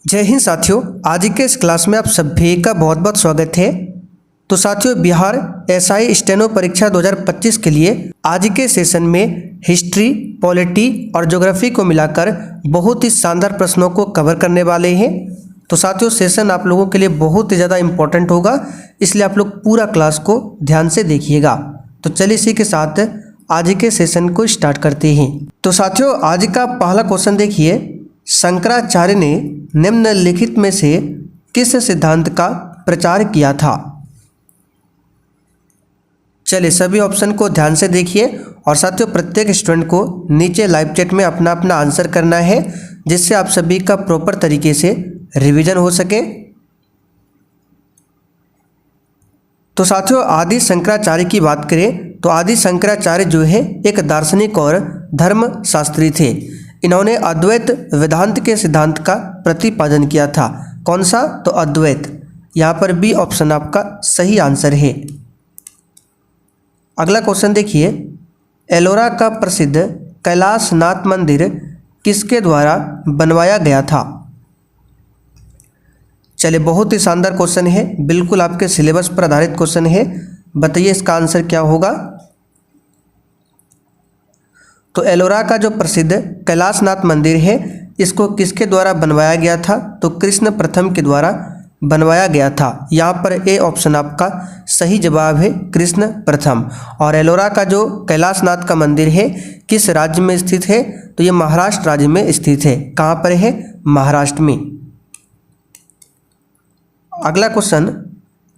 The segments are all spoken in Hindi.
जय हिंद साथियों, आज के इस क्लास में आप सभी का बहुत बहुत स्वागत है। तो साथियों, बिहार एसआई स्टेनो परीक्षा 2025 के लिए आज के सेशन में हिस्ट्री, पॉलिटी और ज्योग्राफी को मिलाकर बहुत ही शानदार प्रश्नों को कवर करने वाले हैं। तो साथियों, सेशन आप लोगों के लिए बहुत ही ज़्यादा इम्पोर्टेंट होगा, इसलिए आप लोग पूरा क्लास को ध्यान से देखिएगा। तो चलिए इसी के साथ आज के सेशन को स्टार्ट करते हैं। तो साथियों, आज का पहला क्वेश्चन देखिए, शंकराचार्य ने निम्नलिखित में से किस सिद्धांत का प्रचार किया था? चलिए सभी ऑप्शन को ध्यान से देखिए और साथियों प्रत्येक स्टूडेंट को नीचे लाइव चैट में अपना अपना आंसर करना है, जिससे आप सभी का प्रॉपर तरीके से रिवीजन हो सके। तो साथियों, आदि शंकराचार्य की बात करें तो आदि शंकराचार्य जो है एक दार्शनिक और धर्म शास्त्री थे। इन्होंने अद्वैत वेदांत के सिद्धांत का प्रतिपादन किया था। कौन सा? तो अद्वैत। यहाँ पर बी ऑप्शन आपका सही आंसर है। अगला क्वेश्चन देखिए, एलोरा का प्रसिद्ध कैलाशनाथ मंदिर किसके द्वारा बनवाया गया था? चलिए, बहुत ही शानदार क्वेश्चन है, बिल्कुल आपके सिलेबस पर आधारित क्वेश्चन है। बताइए इसका आंसर क्या होगा? तो एलोरा का जो प्रसिद्ध कैलाशनाथ मंदिर है, इसको किसके द्वारा बनवाया गया था? तो कृष्ण प्रथम के द्वारा बनवाया गया था। यहाँ पर ए ऑप्शन आपका सही जवाब है, कृष्ण प्रथम। और एलोरा का जो कैलाशनाथ का मंदिर है किस राज्य में स्थित है? तो ये महाराष्ट्र राज्य में स्थित है। कहाँ पर है? महाराष्ट्र में। अगला क्वेश्चन,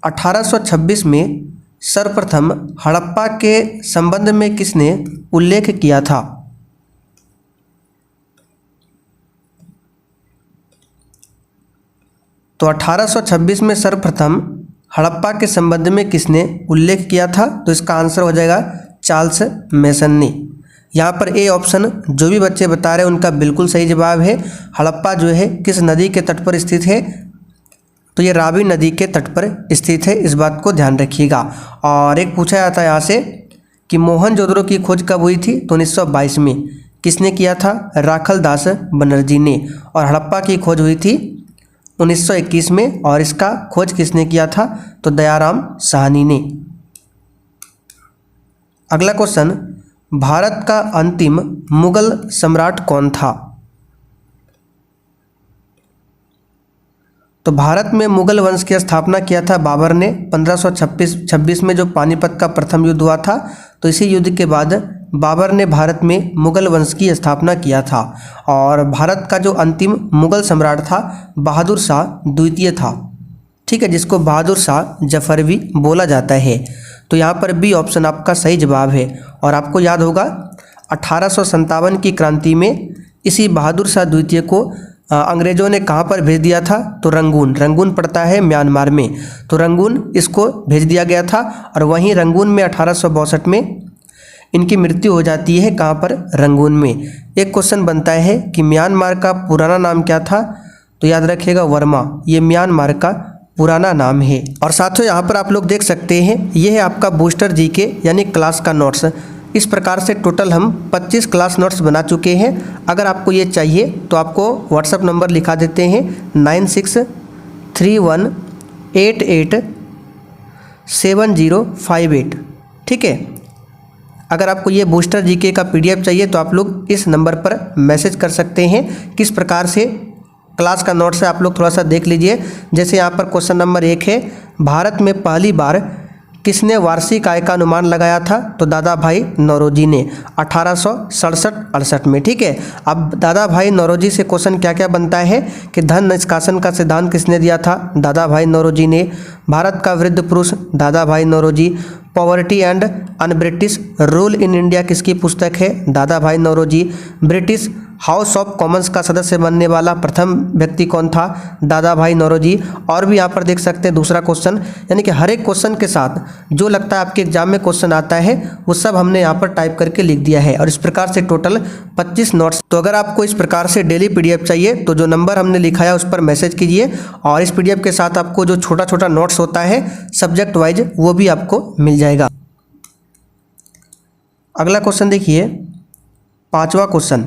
1826 में सर्वप्रथम हड़प्पा के संबंध में किसने उल्लेख किया था? तो 1826 में सर्वप्रथम हड़प्पा के संबंध में किसने उल्लेख किया था? तो इसका आंसर हो जाएगा चार्ल्स मेसन ने। यहाँ पर ए ऑप्शन जो भी बच्चे बता रहे हैं उनका बिल्कुल सही जवाब है। हड़प्पा जो है किस नदी के तट पर स्थित है? तो ये रावी नदी के तट पर स्थित है, इस बात को ध्यान रखिएगा। और एक पूछा जाता है यहाँ से कि मोहनजोदड़ो की खोज कब हुई थी? तो 1922 में। किसने किया था? राखल दास बनर्जी ने। और हड़प्पा की खोज हुई थी 1921 में। और इसका खोज किसने किया था? तो दयाराम साहनी ने। अगला क्वेश्चन, भारत का अंतिम मुगल सम्राट कौन था? तो भारत में मुगल वंश की स्थापना किया था बाबर ने 1526 में, जो पानीपत का प्रथम युद्ध हुआ था। तो इसी युद्ध के बाद बाबर ने भारत में मुगल वंश की स्थापना किया था। और भारत का जो अंतिम मुगल सम्राट था बहादुर शाह द्वितीय था, ठीक है, जिसको बहादुर शाह जफर भी बोला जाता है। तो यहाँ पर बी ऑप्शन आपका सही जवाब है। और आपको याद होगा 1857 की क्रांति में इसी बहादुर शाह द्वितीय को अंग्रेज़ों ने कहाँ पर भेज दिया था? तो रंगून। रंगून पड़ता है म्यांमार में। तो रंगून इसको भेज दिया गया था और वहीं रंगून में 1862 में इनकी मृत्यु हो जाती है। कहाँ पर? रंगून में। एक क्वेश्चन बनता है कि म्यांमार का पुराना नाम क्या था? तो याद रखिएगा वर्मा, ये म्यांमार का पुराना नाम है। और साथियों, यहाँ पर आप लोग देख सकते हैं, ये है आपका बूस्टर जीके यानी क्लास का नोट्स। इस प्रकार से टोटल हम 25 क्लास नोट्स बना चुके हैं। अगर आपको ये चाहिए तो आपको व्हाट्सएप नंबर लिखा देते हैं 9631887058, ठीक है। अगर आपको ये बूस्टर जीके का पीडीएफ चाहिए तो आप लोग इस नंबर पर मैसेज कर सकते हैं। किस प्रकार से क्लास का नोट्स है आप लोग थोड़ा सा देख लीजिए। जैसे यहाँ पर क्वेश्चन नंबर 1 है, भारत में पहली बार किसने वार्षिक आय का अनुमान लगाया था? तो दादा भाई नौरोजी ने 1867-68 में, ठीक है। अब दादा भाई नौरोजी से क्वेश्चन क्या क्या बनता है कि धन निष्कासन का सिद्धांत किसने दिया था? दादा भाई नौरोजी ने। भारत का वृद्ध पुरुष? Dada Bhai Naoroji. Poverty and un British rule in India किसकी पुस्तक है? Dada Bhai Naoroji. British House of Commons का सदस्य बनने वाला प्रथम व्यक्ति कौन था? दादा भाई नौरोजी। और भी यहाँ पर देख सकते हैं दूसरा क्वेश्चन, यानी कि हर एक क्वेश्चन के साथ जो लगता है आपके एग्जाम में क्वेश्चन आता है वो सब हमने यहाँ पर टाइप करके लिख दिया है। और इस प्रकार से टोटल 25 नोट्स। तो अगर आपको इस प्रकार से डेली पीडीएफ चाहिए तो जो नंबर हमने लिखा है उस पर मैसेज कीजिए। और इस पीडीएफ के साथ आपको जो छोटा छोटा नोट्स होता है सब्जेक्ट वाइज वो भी आपको मिल जाएगा। अगला क्वेश्चन देखिए, 5वां क्वेश्चन,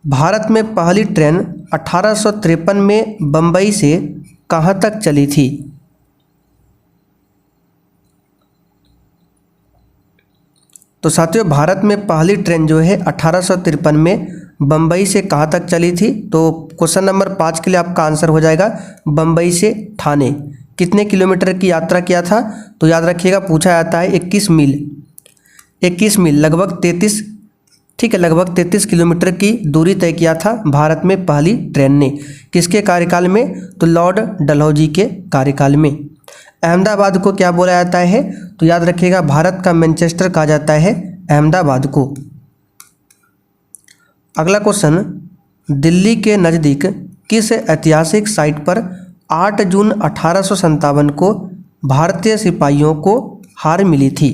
भारत में पहली ट्रेन 1853 में बम्बई से कहाँ तक चली थी? तो साथियों, भारत में पहली ट्रेन जो है 1853 में बम्बई से कहाँ तक चली थी? तो क्वेश्चन नंबर 5 के लिए आपका आंसर हो जाएगा बम्बई से ठाणे। कितने किलोमीटर की यात्रा किया था? तो याद रखिएगा, पूछा जाता है 21 मील। 21 मील लगभग 33, ठीक है, लगभग 33 किलोमीटर की दूरी तय किया था भारत में पहली ट्रेन ने। किसके कार्यकाल में? तो लॉर्ड डलहौजी के कार्यकाल में। अहमदाबाद को क्या बोला जाता है? तो याद रखिएगा, भारत का मैनचेस्टर कहा जाता है अहमदाबाद को। अगला क्वेश्चन, दिल्ली के नज़दीक किस ऐतिहासिक साइट पर 8 जून 1857 को भारतीय सिपाहियों को हार मिली थी?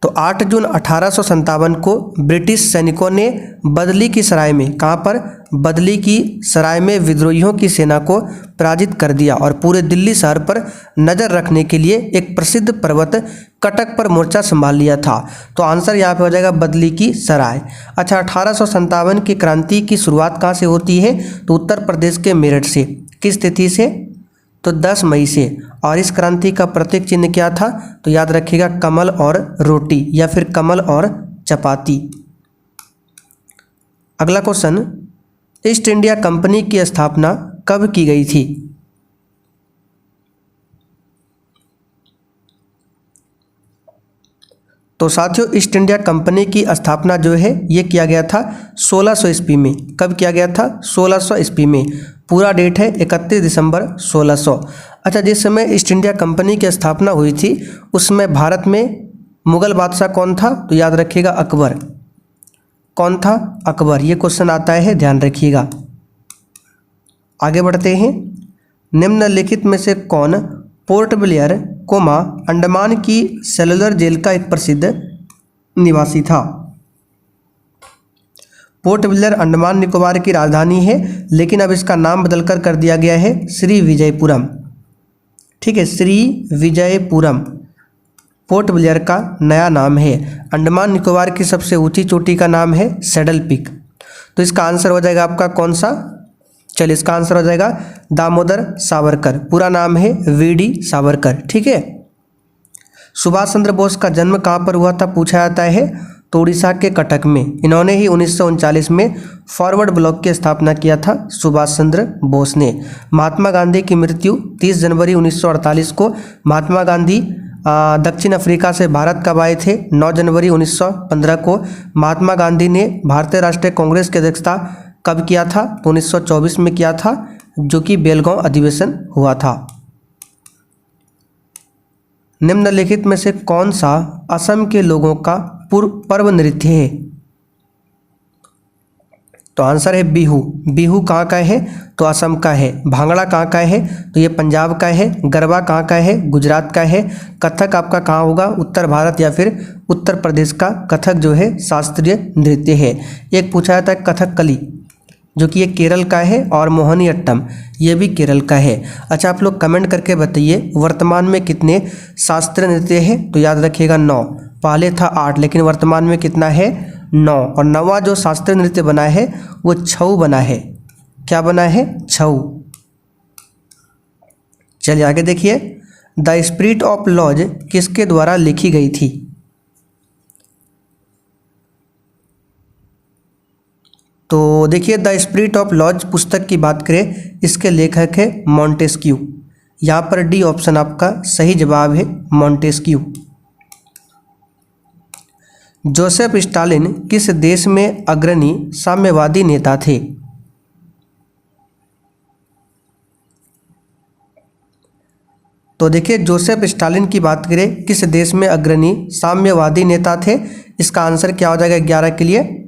तो 8 जून 1857 को ब्रिटिश सैनिकों ने बदली की सराय में, कहाँ पर? बदली की सराय में विद्रोहियों की सेना को पराजित कर दिया और पूरे दिल्ली शहर पर नज़र रखने के लिए एक प्रसिद्ध पर्वत कटक पर मोर्चा संभाल लिया था। तो आंसर यहाँ पे हो जाएगा बदली की सराय। अच्छा, 1857 की क्रांति की शुरुआत कहाँ से होती है? तो उत्तर प्रदेश के मेरठ से। किस तिथि से? तो 10 मई से। और इस क्रांति का प्रतीक चिन्ह क्या था? तो याद रखिएगा, कमल और रोटी या फिर कमल और चपाती। अगला क्वेश्चन, ईस्ट इंडिया कंपनी की स्थापना कब की गई थी? तो साथियों, ईस्ट इंडिया कंपनी की स्थापना जो है ये किया गया था 1600 ईस्वी में। कब किया गया था? 1600 ईस्वी में। पूरा डेट है 31 दिसंबर 1600। अच्छा, जिस समय ईस्ट इंडिया कंपनी की स्थापना हुई थी उस समय भारत में मुगल बादशाह कौन था? तो याद रखिएगा, अकबर। कौन था? अकबर। ये क्वेश्चन आता है, ध्यान रखिएगा। आगे बढ़ते हैं। निम्नलिखित में से कौन पोर्ट ब्लेयर, अंडमान की सेलुलर जेल का एक प्रसिद्ध निवासी था? पोर्ट ब्लेयर अंडमान निकोबार की राजधानी है, लेकिन अब इसका नाम बदलकर कर दिया गया है श्री विजयपुरम। ठीक है, श्री विजयपुरम पोर्ट ब्लेयर का नया नाम है। अंडमान निकोबार की सबसे ऊंची चोटी का नाम है सैडल पीक। तो इसका आंसर हो जाएगा आपका कौन सा? चलिए, इसका आंसर हो जाएगा दामोदर सावरकर। पूरा नाम है वीडी सावरकर। ठीक है। सुभाष चंद्र बोस का जन्म कहाँ पर हुआ था? पूछा जाता है तो उड़ीसा के कटक में। इन्होंने ही 1939 में फॉरवर्ड ब्लॉक की स्थापना किया था सुभाष चंद्र बोस ने। महात्मा गांधी की मृत्यु 30 जनवरी 1948 को। महात्मा गांधी दक्षिण अफ्रीका से भारत कब आए थे? 9 जनवरी 1915 को। महात्मा गांधी ने भारतीय राष्ट्रीय कांग्रेस की अध्यक्षता कब किया था? तो 1924 में किया था, जो कि बेलगांव अधिवेशन हुआ था। निम्नलिखित में से कौन सा असम के लोगों का पर्व नृत्य है? तो आंसर है बिहू। बिहू कहाँ का है? तो असम का है। भांगड़ा कहाँ का है? तो ये पंजाब का है। गरबा कहाँ का है? गुजरात का है। कथक आपका कहाँ होगा? उत्तर भारत या फिर उत्तर प्रदेश का कथक जो है शास्त्रीय नृत्य है। एक पूछा जाता है कथकली, जो कि ये केरल का है, और मोहिनीअट्टम ये भी केरल का है। अच्छा, आप लोग कमेंट करके बताइए वर्तमान में कितने शास्त्रीय नृत्य है? तो याद रखिएगा 9। पहले था 8, लेकिन वर्तमान में कितना है? 9। और 9वां जो शास्त्रीय नृत्य बना है वो छऊ बना है। क्या बना है? छऊ। चलिए आगे देखिए। द स्पिरिट ऑफ लॉज किसके द्वारा लिखी गई थी? तो देखिए, द स्पिरिट ऑफ लॉज पुस्तक की बात करें, इसके लेखक है मॉन्टेस्क्यू। यहाँ पर डी ऑप्शन आपका सही जवाब है, मॉन्टेस्क्यू। जोसेफ स्टालिन किस देश में अग्रणी साम्यवादी नेता थे? तो देखिए, जोसेफ स्टालिन की बात करें किस देश में अग्रणी साम्यवादी नेता थे? इसका आंसर क्या हो जाएगा 11 के लिए?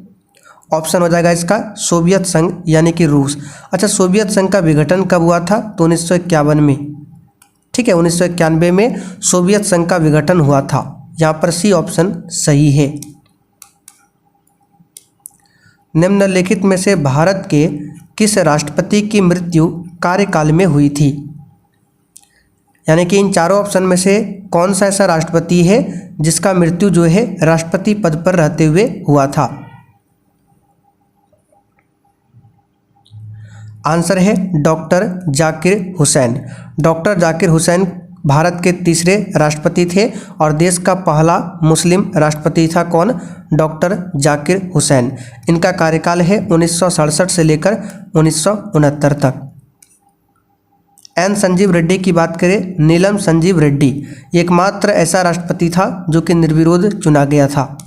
ऑप्शन हो जाएगा इसका सोवियत संघ यानी कि रूस। अच्छा, सोवियत संघ का विघटन कब हुआ था? तो 1951 में। ठीक है, 1991 में सोवियत संघ का विघटन हुआ था। यहाँ पर सी ऑप्शन सही है। निम्नलिखित में से भारत के किस राष्ट्रपति की मृत्यु कार्यकाल में हुई थी? यानी कि इन चारों ऑप्शन में से कौन सा ऐसा राष्ट्रपति है जिसका मृत्यु जो है राष्ट्रपति पद पर रहते हुए हुआ था? आंसर है डॉक्टर जाकिर हुसैन। डॉक्टर जाकिर हुसैन भारत के तीसरे राष्ट्रपति थे और देश का पहला मुस्लिम राष्ट्रपति था। कौन? डॉक्टर जाकिर हुसैन। इनका कार्यकाल है 1967 से लेकर 1969 तक। एन संजीव रेड्डी की बात करें, नीलम संजीव रेड्डी एकमात्र ऐसा राष्ट्रपति था जो कि निर्विरोध चुना गया था।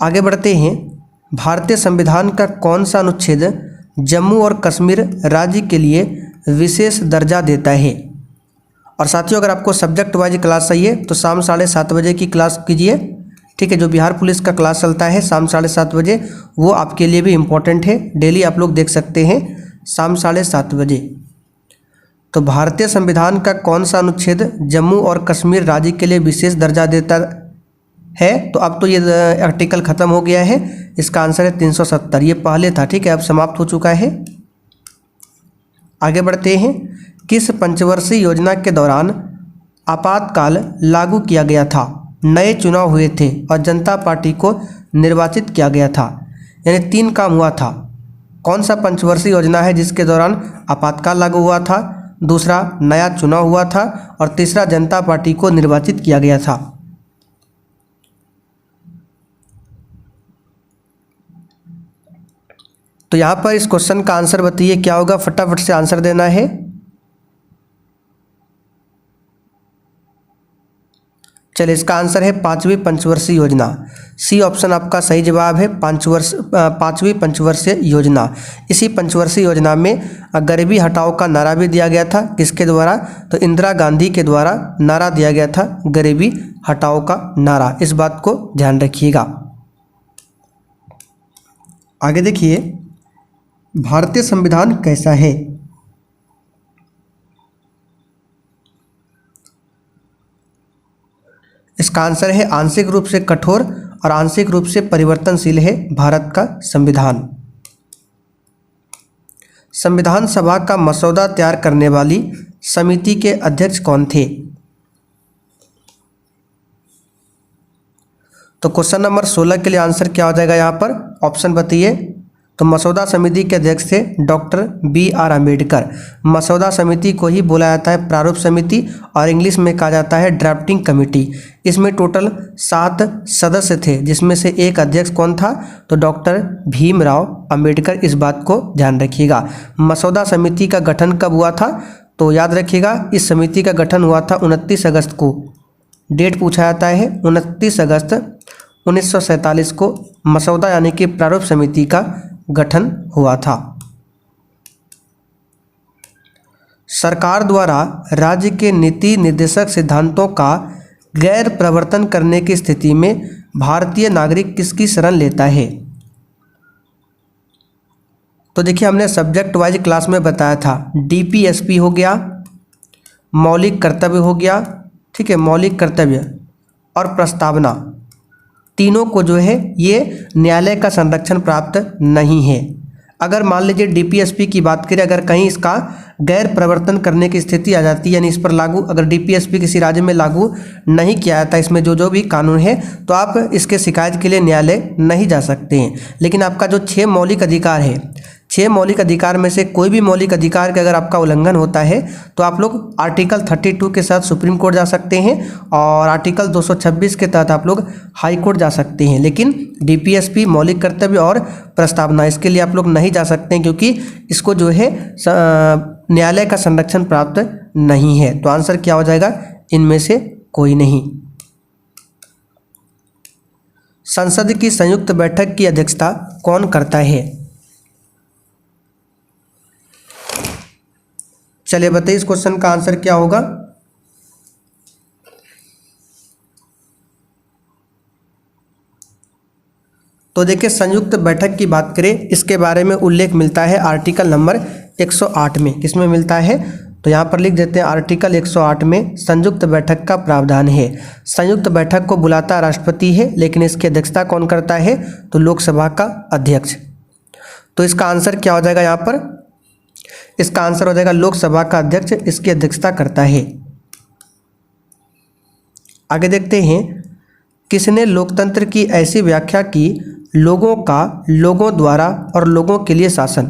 आगे बढ़ते हैं। भारतीय संविधान का कौन सा अनुच्छेद जम्मू और कश्मीर राज्य के लिए विशेष दर्जा देता है? और साथियों, अगर आपको सब्जेक्ट वाइज क्लास चाहिए तो शाम 7:30 बजे की क्लास कीजिए। ठीक है, जो बिहार पुलिस का क्लास चलता है शाम 7:30 बजे, वो आपके लिए भी इम्पोर्टेंट है। डेली आप लोग देख सकते हैं शाम 7:30 बजे। तो भारतीय संविधान का कौन सा अनुच्छेद जम्मू और कश्मीर राज्य के लिए विशेष दर्जा देता है? तो अब तो ये आर्टिकल ख़त्म हो गया है। इसका आंसर है 370। ये पहले था, ठीक है, अब समाप्त हो चुका है। आगे बढ़ते हैं। किस पंचवर्षीय योजना के दौरान आपातकाल लागू किया गया था? नए चुनाव हुए थे और जनता पार्टी को निर्वाचित किया गया था। यानी 3 काम हुआ था। कौन सा पंचवर्षीय योजना है जिसके दौरान आपातकाल लागू हुआ था, दूसरा नया चुनाव हुआ था और तीसरा जनता पार्टी को निर्वाचित किया गया था? तो यहाँ पर इस क्वेश्चन का आंसर बताइए क्या होगा, फटाफट से आंसर देना है। चलिए, इसका आंसर है 5वीं पंचवर्षीय योजना। सी ऑप्शन आपका सही जवाब है, 5वीं पंचवर्षीय योजना। इसी पंचवर्षीय योजना में गरीबी हटाओ का नारा भी दिया गया था। किसके द्वारा? तो इंदिरा गांधी के द्वारा नारा दिया गया था, गरीबी हटाओ का नारा। इस बात को ध्यान रखिएगा। आगे देखिए, भारतीय संविधान कैसा है? इसका आंसर है आंशिक रूप से कठोर और आंशिक रूप से परिवर्तनशील है भारत का संविधान। संविधान सभा का मसौदा तैयार करने वाली समिति के अध्यक्ष कौन थे? तो क्वेश्चन नंबर 16 के लिए आंसर क्या हो जाएगा यहाँ पर? ऑप्शन बताइए। तो मसौदा समिति के अध्यक्ष थे डॉक्टर BR अम्बेडकर। मसौदा समिति को ही बोला जाता है प्रारूप समिति और इंग्लिश में कहा जाता है ड्राफ्टिंग कमेटी। इसमें टोटल 7 सदस्य थे, जिसमें से एक अध्यक्ष कौन था? तो डॉक्टर भीमराव अम्बेडकर। इस बात को ध्यान रखिएगा। मसौदा समिति का गठन कब हुआ था? तो याद रखिएगा, इस समिति का गठन हुआ था 29 अगस्त को। डेट पूछा जाता है 29 अगस्त 1947 को मसौदा यानी कि प्रारूप समिति का गठन हुआ था। सरकार द्वारा राज्य के नीति निर्देशक सिद्धांतों का गैर प्रवर्तन करने की स्थिति में भारतीय नागरिक किसकी शरण लेता है? तो देखिए, हमने सब्जेक्ट वाइज क्लास में बताया था, DPSP हो गया, मौलिक कर्तव्य हो गया, ठीक है, मौलिक कर्तव्य और प्रस्तावना, तीनों को जो है ये न्यायालय का संरक्षण प्राप्त नहीं है। अगर मान लीजिए DPSP की बात करें, अगर कहीं इसका गैर प्रवर्तन करने की स्थिति आ जाती है, यानी इस पर लागू अगर DPSP किसी राज्य में लागू नहीं किया जाता, इसमें जो भी कानून है, तो आप इसके शिकायत के लिए न्यायालय नहीं जा सकते हैं। लेकिन आपका जो 6 मौलिक अधिकार है, 6 मौलिक अधिकार में से कोई भी मौलिक अधिकार का अगर आपका उल्लंघन होता है तो आप लोग आर्टिकल 32 के साथ सुप्रीम कोर्ट जा सकते हैं और आर्टिकल 226 के तहत आप लोग हाई कोर्ट जा सकते हैं। लेकिन DPSP मौलिक कर्तव्य और प्रस्तावना, इसके लिए आप लोग नहीं जा सकते हैं, क्योंकि इसको जो है न्यायालय का संरक्षण प्राप्त नहीं है। तो आंसर क्या हो जाएगा? इनमें से कोई नहीं। संसद की संयुक्त बैठक की अध्यक्षता कौन करता है? चलिए बताइए, इस क्वेश्चन का आंसर क्या होगा? तो देखिए, संयुक्त बैठक की बात करें, इसके बारे में उल्लेख मिलता है आर्टिकल नंबर 108 में। किसमें मिलता है? तो यहाँ पर लिख देते हैं आर्टिकल 108 में संयुक्त बैठक का प्रावधान है। संयुक्त बैठक को बुलाता राष्ट्रपति है, लेकिन इसकी अध्यक्षता कौन करता है? तो लोकसभा का अध्यक्ष। तो इसका आंसर क्या हो जाएगा यहाँ पर? इसका आंसर हो जाएगा लोकसभा का अध्यक्ष इसकी अध्यक्षता करता है। आगे देखते हैं, किसने लोकतंत्र की ऐसी व्याख्या की, लोगों का, लोगों द्वारा और लोगों के लिए शासन।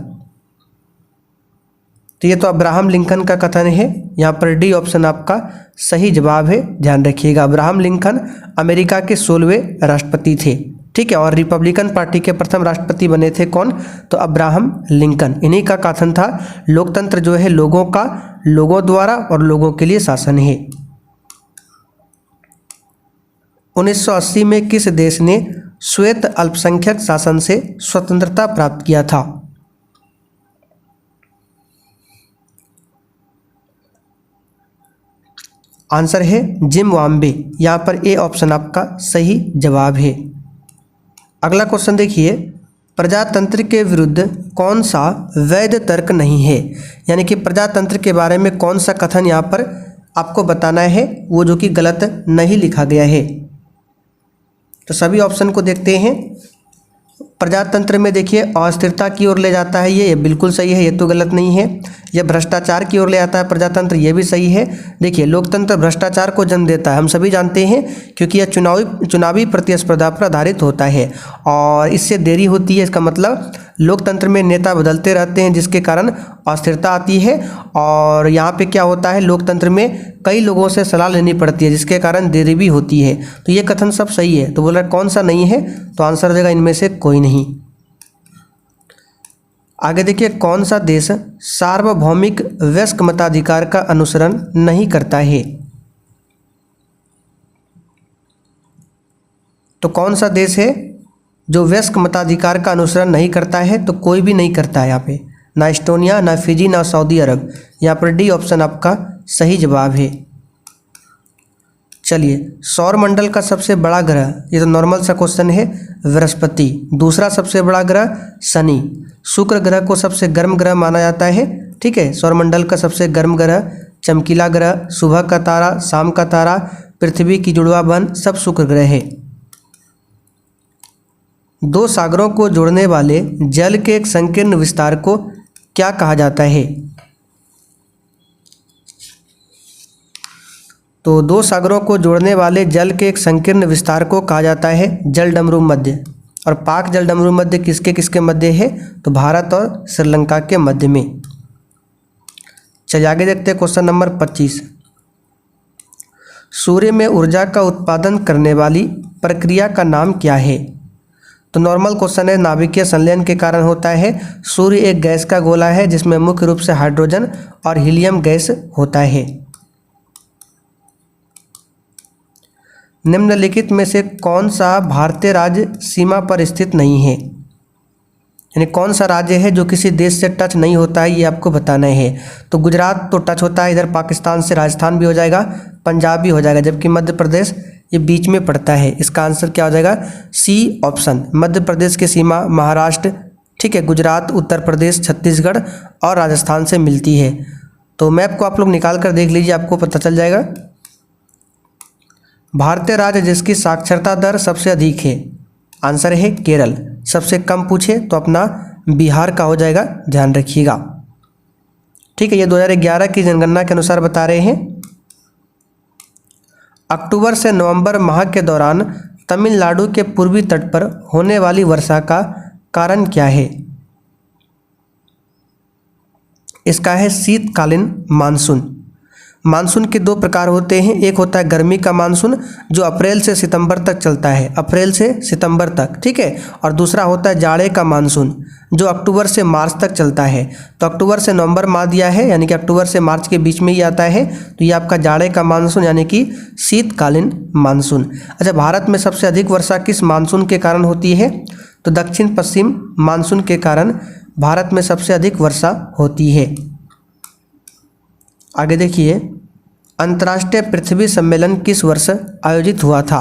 तो ये तो अब्राहम लिंकन का कथन है। यहाँ पर डी ऑप्शन आपका सही जवाब है, ध्यान रखिएगा। अब्राहम लिंकन अमेरिका के 16वें राष्ट्रपति थे, ठीक है। और रिपब्लिकन पार्टी के प्रथम राष्ट्रपति बने थे कौन, तो अब्राहम लिंकन। इन्हीं का कथन था लोकतंत्र जो है लोगों का, लोगों द्वारा और लोगों के लिए शासन है। 1980 में किस देश ने श्वेत अल्पसंख्यक शासन से स्वतंत्रता प्राप्त किया था। आंसर है जिम्बाब्वे। यहाँ पर ए ऑप्शन आपका सही जवाब है। अगला क्वेश्चन देखिए, प्रजातंत्र के विरुद्ध कौन सा वैध तर्क नहीं है, यानी कि प्रजातंत्र के बारे में कौन सा कथन यहाँ पर आपको बताना है वो जो कि गलत नहीं लिखा गया है। तो सभी ऑप्शन को देखते हैं। प्रजातंत्र में देखिए अस्थिरता की ओर ले जाता है, ये बिल्कुल सही है, ये तो गलत नहीं है। यह भ्रष्टाचार की ओर ले आता है प्रजातंत्र, ये भी सही है। देखिए लोकतंत्र भ्रष्टाचार को जन्म देता है, हम सभी जानते हैं, क्योंकि यह चुनावी प्रतिस्पर्धा पर आधारित होता है और इससे देरी होती है। इसका मतलब लोकतंत्र में नेता बदलते रहते हैं जिसके कारण अस्थिरता आती है। और यहाँ पे क्या होता है, लोकतंत्र में कई लोगों से सलाह लेनी पड़ती है जिसके कारण देरी भी होती है। तो ये कथन सब सही है। तो बोल रहा कौन सा नहीं है, तो आंसर हो जाएगा इनमें से कोई नहीं। आगे देखिए, कौन सा देश सार्वभौमिक वयस्क मताधिकार का अनुसरण नहीं करता है। तो कौन सा देश है जो वयस्क मताधिकार का अनुसरण नहीं करता है, तो कोई भी नहीं करता है यहाँ पे, ना एस्टोनिया, ना फिजी, ना सऊदी अरब। यहाँ पर डी ऑप्शन आपका सही जवाब है। चलिए, सौरमंडल का सबसे बड़ा ग्रह, ये तो नॉर्मल सा क्वेश्चन है, बृहस्पति। दूसरा सबसे बड़ा ग्रह शनि। शुक्र ग्रह को सबसे गर्म ग्रह माना जाता है, ठीक है। सौरमंडल का सबसे गर्म ग्रह, चमकीला ग्रह, सुबह का तारा, शाम का तारा, पृथ्वी की जुड़वा बहन, सब शुक्र ग्रह है। दो सागरों को जोड़ने वाले जल के एक संकीर्ण विस्तार को क्या कहा जाता है। तो दो सागरों को जोड़ने वाले जल के एक संकीर्ण विस्तार को कहा जाता है जलडमरू मध्य। और पाक जलडमरू मध्य किसके किसके मध्य है, तो भारत और श्रीलंका के मध्य में। चलिए आगे देखते हैं क्वेश्चन नंबर 25। सूर्य में ऊर्जा का उत्पादन करने वाली प्रक्रिया का नाम क्या है। तो नॉर्मल क्वेश्चन है, नाभिकीय संलयन के कारण होता है। सूर्य एक गैस का गोला है जिसमें मुख्य रूप से हाइड्रोजन और हीलियम गैस होता है। निम्नलिखित में से कौन सा भारतीय राज्य सीमा पर स्थित नहीं है, यानी कौन सा राज्य है जो किसी देश से टच नहीं होता है, ये आपको बताना है। तो गुजरात तो टच होता है, इधर पाकिस्तान से राजस्थान भी हो जाएगा, पंजाब भी हो जाएगा, जबकि मध्य प्रदेश ये बीच में पड़ता है। इसका आंसर क्या हो जाएगा, सी ऑप्शन। मध्य प्रदेश की सीमा महाराष्ट्र, ठीक है, गुजरात, उत्तर प्रदेश, छत्तीसगढ़ और राजस्थान से मिलती है। तो मैप को आप लोग निकाल कर देख लीजिए, आपको पता चल जाएगा। भारतीय राज्य जिसकी साक्षरता दर सबसे अधिक है, आंसर है केरल। सबसे कम पूछे तो अपना बिहार का हो जाएगा, ध्यान रखिएगा, ठीक है। ये 2011 की जनगणना के अनुसार बता रहे हैं। अक्टूबर से नवंबर माह के दौरान तमिलनाडु के पूर्वी तट पर होने वाली वर्षा का कारण क्या है। इसका है शीतकालीन मानसून। मानसून के दो प्रकार होते हैं, एक होता है गर्मी का मानसून जो अप्रैल से सितंबर तक चलता है, अप्रैल से सितंबर तक, ठीक है। और दूसरा होता है जाड़े का मानसून जो अक्टूबर से मार्च तक चलता है। तो अक्टूबर से नवंबर माह दिया है, यानी कि अक्टूबर से मार्च के बीच में ही आता है। तो ये आपका जाड़े का मानसून यानी कि शीतकालीन मानसून। अच्छा, भारत में सबसे अधिक वर्षा किस मानसून के कारण होती है, तो दक्षिण पश्चिम मानसून के कारण भारत में सबसे अधिक वर्षा होती है। आगे देखिए, अंतर्राष्ट्रीय पृथ्वी सम्मेलन किस वर्ष आयोजित हुआ था।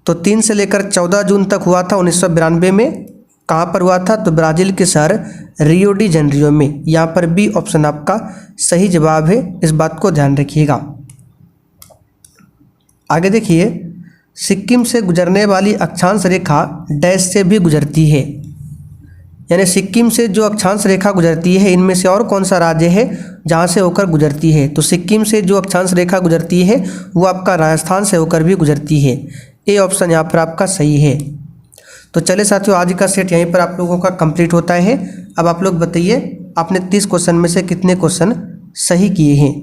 तो 3 से लेकर 14 जून तक हुआ था 1992 में। कहाँ पर हुआ था, तो ब्राज़ील के शहर रियो डी जेनेरियो में। यहाँ पर बी ऑप्शन आपका सही जवाब है, इस बात को ध्यान रखिएगा। आगे देखिए, सिक्किम से गुजरने वाली अक्षांश रेखा डैश से भी गुजरती है। यानी सिक्किम से जो अक्षांश रेखा गुजरती है इनमें से और कौन सा राज्य है जहाँ से होकर गुजरती है? तो सिक्किम से जो अक्षांश रेखा गुजरती है वो आपका राजस्थान से होकर भी गुजरती है। ए ऑप्शन यहाँ पर आपका सही है। तो चले साथियों, आज का सेट यहीं पर आप लोगों का कंप्लीट होता है। अब आप लोग बताइए आपने 30 क्वेश्चन में से कितने क्वेश्चन सही किए हैं।